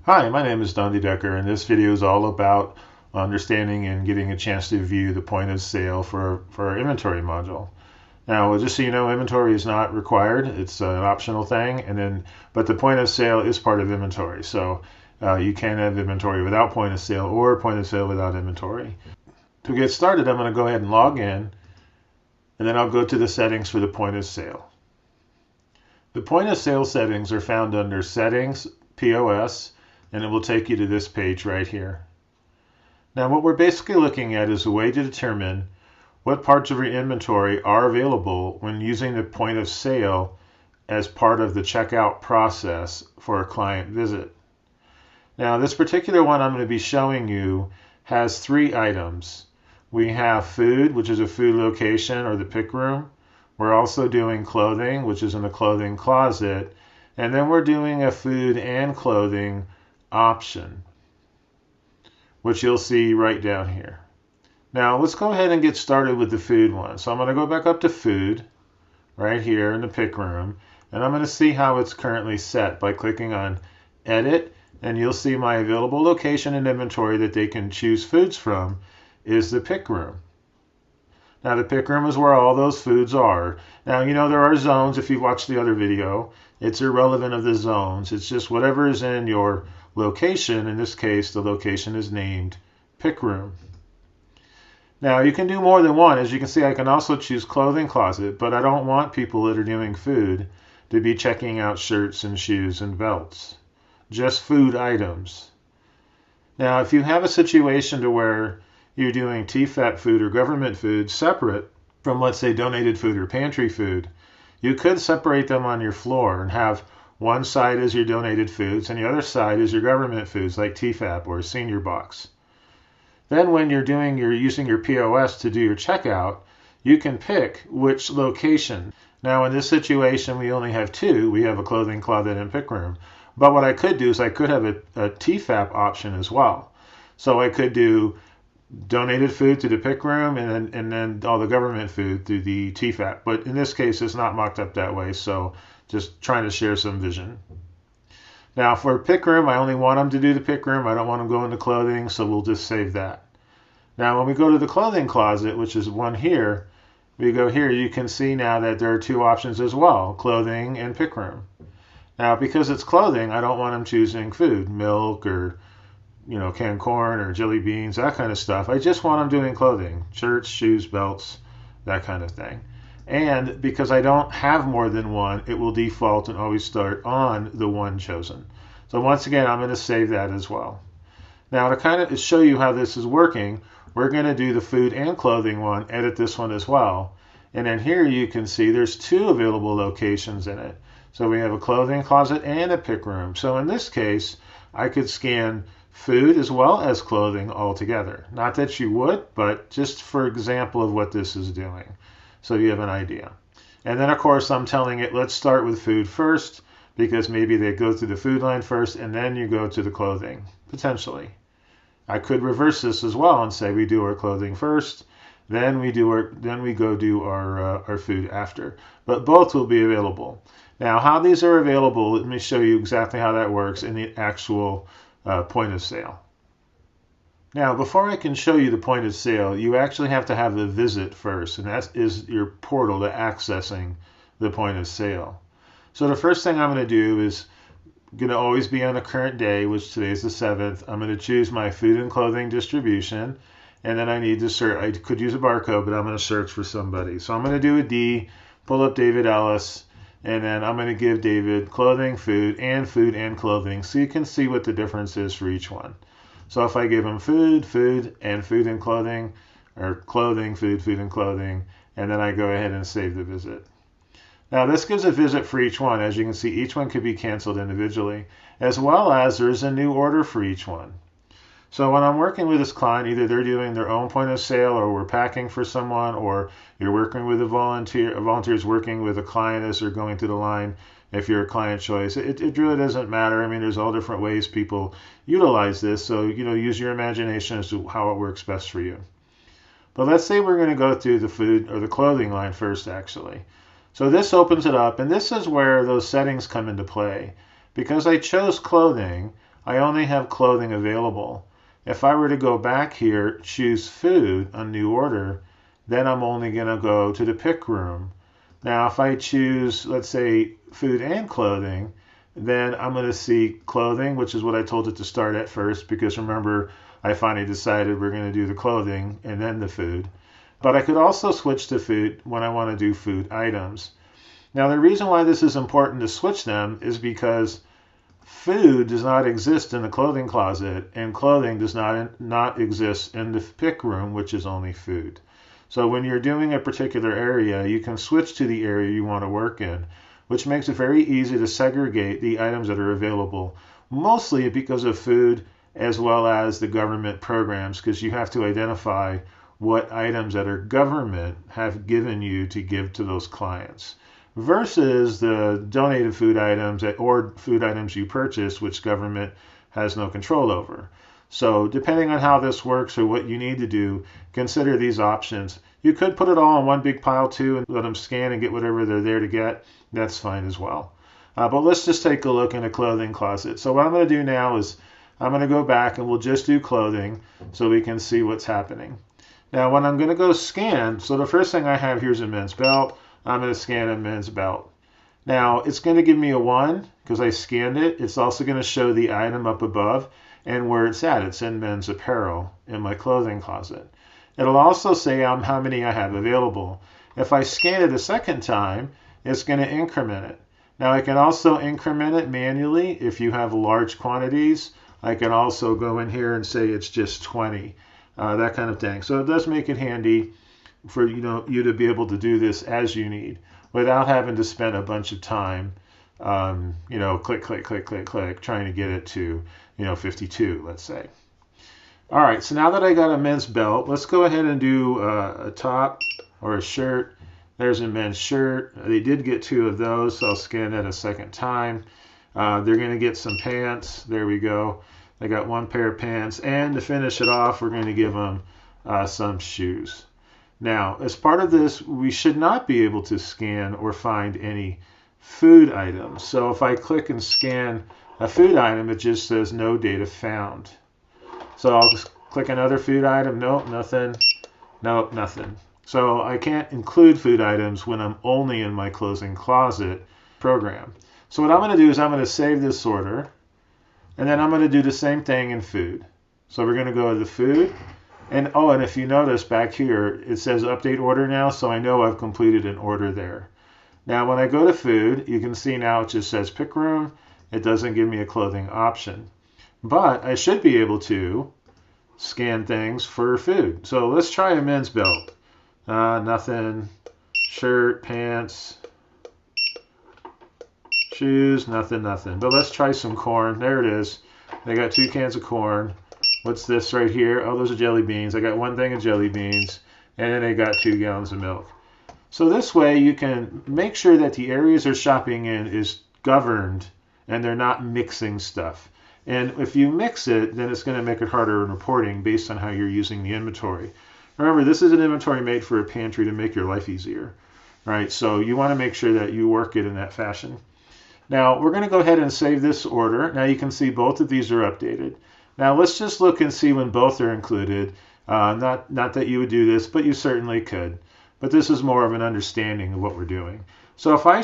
Hi, my name is Don Decker, and this video is all about understanding and getting a chance to view the point of sale for our inventory module. Now, just so you know, inventory is not required; it's an optional thing. But the point of sale is part of inventory, so you can have inventory without point of sale or point of sale without inventory. To get started, I'm going to go ahead and log in, and then I'll go to the settings for the point of sale. The point of sale settings are found under Settings, POS, and it will take you to this page right here. Now what we're basically looking at is a way to determine what parts of your inventory are available when using the point of sale as part of the checkout process for a client visit. Now this particular one I'm going to be showing you has 3 items. We have food, which is a food location or the pick room. We're also doing clothing, which is in the clothing closet. And then we're doing a food and clothing option, which you'll see right down here. Now let's go ahead and get started with the food one. So I'm going to go back up to food right here in the pick room, and I'm going to see how it's currently set by clicking on edit, and you'll see my available location and inventory that they can choose foods from is the pick room. Now the pick room is where all those foods are. Now you know there are zones. If you watched the other video, it's irrelevant of the zones. It's just whatever is in your location. In this case, the location is named pick room. Now you can do more than one. As you can see, I can also choose clothing closet, but I don't want people that are doing food to be checking out shirts and shoes and belts. Just food items. Now if you have a situation to where you're doing TFAP food or government food separate from, let's say, donated food or pantry food, you could separate them on your floor and have one side is your donated foods and the other side is your government foods like TFAP or senior box. Then when you're using your POS to do your checkout, you can pick which location. Now in this situation we only have 2. We have a clothing closet and pick room. But what I could do is I could have a TFAP option as well. So I could do donated food to the pick room and then all the government food through the TFAP. But in this case, it's not mocked up that way, so just trying to share some vision. Now for pick room, I only want them to do the pick room. I don't want them to go into clothing, so we'll just save that. Now when we go to the clothing closet, which is one here, we go here, you can see now that there are 2 options as well, clothing and pick room. Now because it's clothing, I don't want them choosing food, milk or canned corn or jelly beans, that kind of stuff. I just want them doing clothing, shirts, shoes, belts, that kind of thing. And because I don't have more than one, it will default and always start on the one chosen. So once again, I'm going to save that as well. Now to kind of show you how this is working, we're going to do the food and clothing one, edit this one as well. And then here you can see there's 2 available locations in it. So we have a clothing closet and a pick room. So in this case, I could scan food as well as clothing all together. Not that you would, but just for example of what this is doing, so you have an idea. And then of course I'm telling it, let's start with food first, because maybe they go through the food line first and then you go to the clothing, potentially. I could reverse this as well and say we do our clothing first, then we go do our food after. But both will be available. Now how these are available, let me show you exactly how that works in the actual point of sale. Now, before I can show you the point of sale, you actually have to have a visit first, and that is your portal to accessing the point of sale. So the first thing I'm going to do is going to always be on the current day, which today is the 7th. I'm going to choose my food and clothing distribution, and then I need to search. I could use a barcode, but I'm going to search for somebody. So I'm going to do a D, pull up David Ellis, and then I'm going to give David clothing, food and clothing, so you can see what the difference is for each one. So if I give him food and clothing, or clothing, food and clothing, and then I go ahead and save the visit. Now this gives a visit for each one. As you can see, each one could be canceled individually, as well as there's a new order for each one. So when I'm working with this client, either they're doing their own point of sale, or we're packing for someone, or you're working with a volunteer's working with a client as they're going through the line. If you're a client choice, it really doesn't matter. I mean, there's all different ways people utilize this. So, use your imagination as to how it works best for you. But let's say we're going to go through the food or the clothing line first, actually. So this opens it up, and this is where those settings come into play. Because I chose clothing, I only have clothing available. If I were to go back here, choose food, a new order, then I'm only going to go to the pick room. Now, if I choose, let's say, food and clothing, then I'm going to see clothing, which is what I told it to start at first, because remember, I finally decided we're going to do the clothing and then the food. But I could also switch to food when I want to do food items. Now, the reason why this is important to switch them is because food does not exist in the clothing closet, and clothing does not exist in the pick room, which is only food. So when you're doing a particular area, you can switch to the area you want to work in, which makes it very easy to segregate the items that are available, mostly because of food as well as the government programs, because you have to identify what items that are government have given you to give to those clients versus the donated food items or food items you purchase, which government has no control over. So depending on how this works or what you need to do, consider these options. You could put it all in one big pile too and let them scan and get whatever they're there to get. That's fine as well. But let's just take a look in a clothing closet. So what I'm going to do now is I'm going to go back and we'll just do clothing so we can see what's happening. Now when I'm going to go scan, so the first thing I have here is a men's belt. I'm going to scan a men's belt. Now it's going to give me a 1 because I scanned it. It's also going to show the item up above and where it's at. It's in men's apparel in my clothing closet. It'll also say how many I have available. If I scan it a second time, it's going to increment it. Now I can also increment it manually if you have large quantities. I can also go in here and say it's just 20, that kind of thing. So it does make it handy for you to be able to do this as you need without having to spend a bunch of time, click, click, click, click, click, trying to get it to 52, let's say. All right, so now that I got a men's belt, let's go ahead and do a top or a shirt. There's a men's shirt. They did get 2 of those, so I'll scan that a second time. They're going to get some pants. There we go. They got 1 pair of pants. And to finish it off, we're going to give them some shoes. Now, as part of this, we should not be able to scan or find any food items. So if I click and scan a food item, it just says no data found. So I'll just click another food item. Nope, nothing. Nope, nothing. So I can't include food items when I'm only in my closing closet program. So what I'm going to do is I'm going to save this order, and then I'm going to do the same thing in food. So we're going to go to the food, and if you notice back here, it says update order now, so I know I've completed an order there. Now when I go to food, you can see now it just says pick room. It doesn't give me a clothing option. But I should be able to scan things for food. So let's try a men's belt. Nothing. Shirt, pants, shoes, nothing. But let's try some corn. There it is. They got 2 cans of corn. What's this right here? Oh, those are jelly beans. I got 1 thing of jelly beans. And then they got 2 gallons of milk. So this way you can make sure that the areas they're shopping in is governed and they're not mixing stuff. And if you mix it, then it's going to make it harder in reporting based on how you're using the inventory. Remember, this is an inventory made for a pantry to make your life easier, right? So you want to make sure that you work it in that fashion. Now, we're going to go ahead and save this order. Now you can see both of these are updated. Now let's just look and see when both are included. Not that you would do this, but you certainly could. But this is more of an understanding of what we're doing. So if I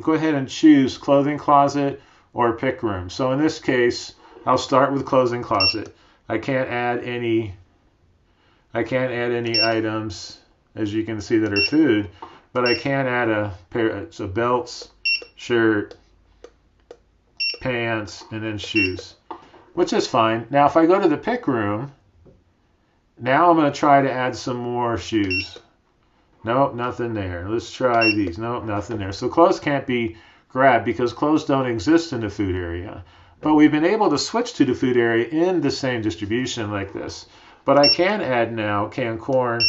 go ahead and choose clothing closet or pick room. So in this case, I'll start with clothing closet. I can't add any items, as you can see, that are food, but I can add a pair of belts, shirt, pants, and then shoes, which is fine. Now if I go to the pick room, now I'm going to try to add some more shoes. Nope, nothing there. Let's try these. Nope, nothing there. So clothes can't be grabbed because clothes don't exist in the food area. But we've been able to switch to the food area in the same distribution like this. But I can add now canned corn,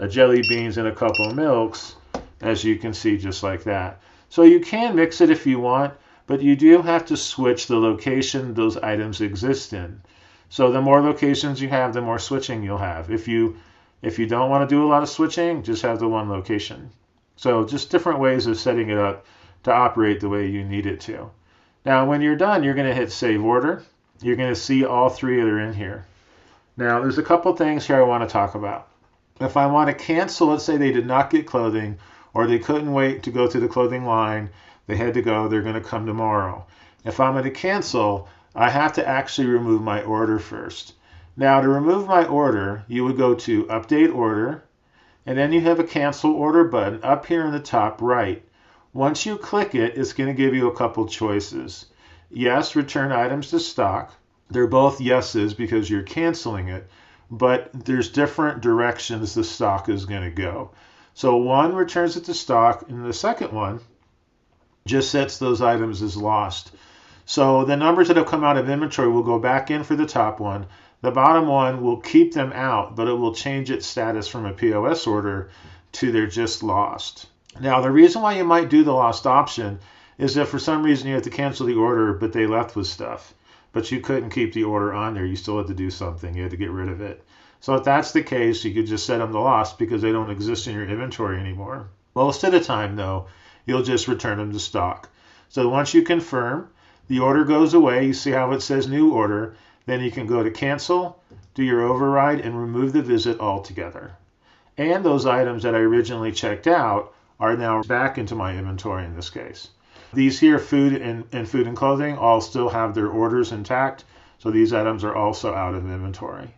jelly beans, and a couple of milks, as you can see, just like that. So you can mix it if you want, but you do have to switch the location those items exist in. So the more locations you have, the more switching you'll have. If you don't want to do a lot of switching, just have the one location. So just different ways of setting it up to operate the way you need it to. Now when you're done, you're going to hit Save Order. you're going to see all three that are in here. Now, there's a couple things here I want to talk about. If I want to cancel, let's say they did not get clothing, or they couldn't wait to go through the clothing line, they had to go, they're going to come tomorrow. If I'm going to cancel, I have to actually remove my order first. Now, to remove my order, you would go to Update Order, and then you have a Cancel Order button up here in the top right. Once you click it, it's going to give you a couple choices. Yes, return items to stock. They're both yeses because you're canceling it, but there's different directions the stock is going to go. So one returns it to stock, and the second one just sets those items as lost. So the numbers that have come out of inventory will go back in for the top one. The bottom one will keep them out, but it will change its status from a POS order to they're just lost. Now, the reason why you might do the lost option is that for some reason you have to cancel the order, but they left with stuff. But you couldn't keep the order on there. You still had to do something. You had to get rid of it. So if that's the case, you could just set them to lost because they don't exist in your inventory anymore. Most of the time, though, you'll just return them to stock. So once you confirm, the order goes away. You see how it says new order. Then you can go to cancel, do your override, and remove the visit altogether. And those items that I originally checked out are now back into my inventory in this case. These here, food and clothing, all still have their orders intact. So these items are also out of inventory.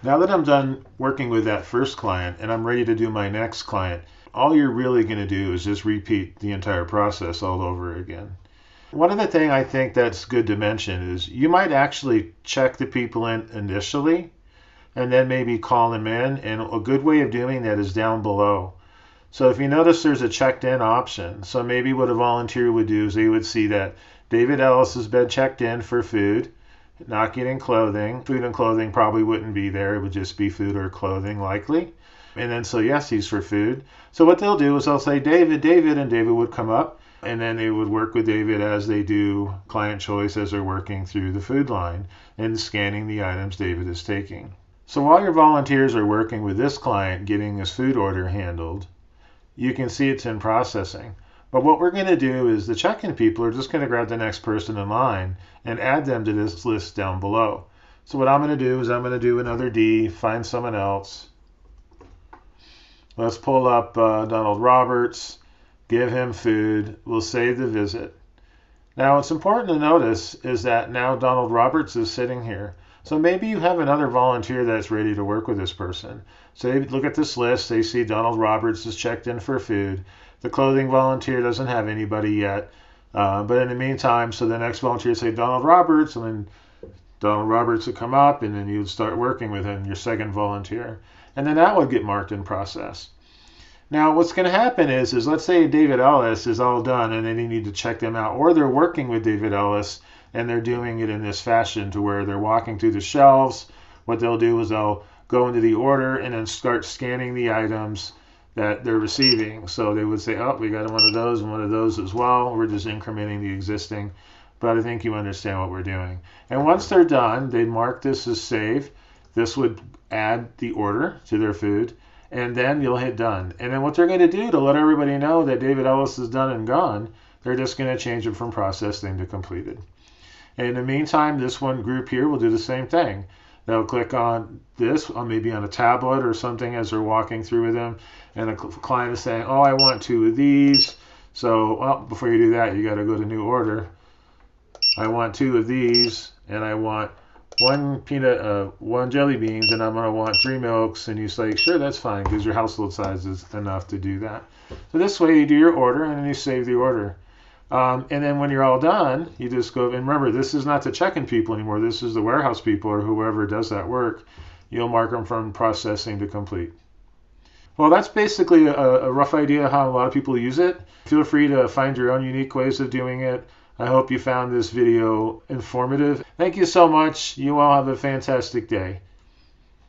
Now that I'm done working with that first client and I'm ready to do my next client, all you're really going to do is just repeat the entire process all over again. One other thing I think that's good to mention is you might actually check the people in initially and then maybe call them in. And a good way of doing that is down below. So if you notice there's a checked in option, so maybe what a volunteer would do is they would see that David Ellis has been checked in for food, not getting clothing. Food and clothing probably wouldn't be there. It would just be food or clothing likely. And then so yes, he's for food. So what they'll do is they'll say David, and David would come up. And then they would work with David as they do client choice as they're working through the food line and scanning the items David is taking. So while your volunteers are working with this client getting his food order handled, you can see it's in processing. But what we're going to do is the check-in people are just going to grab the next person in line and add them to this list down below. So what I'm going to do is I'm going to do another D, find someone else. Let's pull up Donald Roberts. Give him food. We'll save the visit. Now, what's important to notice is that now Donald Roberts is sitting here. So maybe you have another volunteer that's ready to work with this person. So they look at this list. They see Donald Roberts is checked in for food. The clothing volunteer doesn't have anybody yet. But in the meantime, so the next volunteer say Donald Roberts, and then Donald Roberts would come up, and then you'd start working with him, your second volunteer. And then that would get marked in process. Now, what's going to happen is let's say David Ellis is all done and then you need to check them out. Or they're working with David Ellis and they're doing it in this fashion to where they're walking through the shelves. What they'll do is they'll go into the order and then start scanning the items that they're receiving. So they would say, oh, we got one of those and one of those as well. We're just incrementing the existing. But I think you understand what we're doing. And once they're done, they mark this as save. This would add the order to their food. And then you'll hit done. And then what they're going to do to let everybody know that David Ellis is done and gone, they're just going to change it from processing to completed. And in the meantime, this one group here will do the same thing. They'll click on this, or maybe on a tablet or something as they're walking through with them. And the client is saying, oh, I want 2 of these. So well, before you do that, you got to go to new order. I want 2 of these, and I want 1 jelly beans, and I'm going to want 3 milks. And you say, sure, that's fine, because your household size is enough to do that. So this way you do your order, and then you save the order. And then when you're all done, you just go, and remember, this is not the check-in people anymore. This is the warehouse people or whoever does that work. You'll mark them from processing to complete. Well, that's basically a rough idea of how a lot of people use it. Feel free to find your own unique ways of doing it. I hope you found this video informative. Thank you so much. You all have a fantastic day.